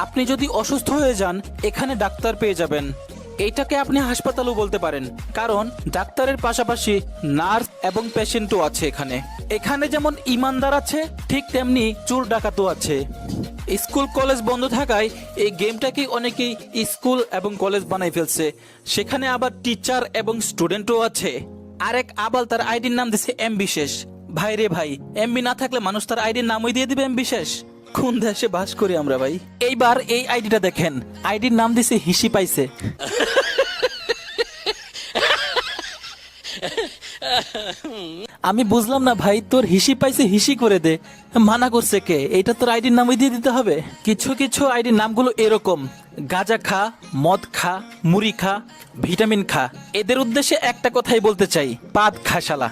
আপনি যদি অসুস্থ হয়ে যান এখানে ডাক্তার পেয়ে যাবেন। এইটাকে আপনি হাসপাতালও বলতে পারেন, কারণ ডাক্তারের পাশাপাশি নার্স এবং পেশেন্টও আছে এখানে। এখানে যেমন ইমানদার আছে, ঠিক তেমনি চোর ডাকাতও আছে। স্কুল কলেজ বন্ধ থাকায় এই গেমটাকে অনেকেই স্কুল এবং কলেজ বানাই ফেলছে। সেখানে আবার টিচার এবং স্টুডেন্টও আছে। আরেক আবাল তার আইডির নাম দিছে এম বিশেষ। ভাই রে ভাই, এমবি না থাকলে মানুষ তার আইডির নামই দিয়ে দিবে এম বিশেষ। কোন দেশে বাস করি আমরা ভাই। এইবার এই আইডিটা দেখেন, আইডির নাম দিছে হিসি পাইছে। আমি বুঝলাম না ভাই, তোর হিসি পাইছে হিসি করে দে, মানা করছে কে? এইটা তোর আইডির নামই দিয়ে দিতে হবে? কিছু কিছু আইডির নামগুলো এরকম: গাঁজা খা, মদ খা, মুড়ি খা, ভিটামিন খা। এদের উদ্দেশ্যে একটা কথাই বলতে চাই, পাদ খা শালা।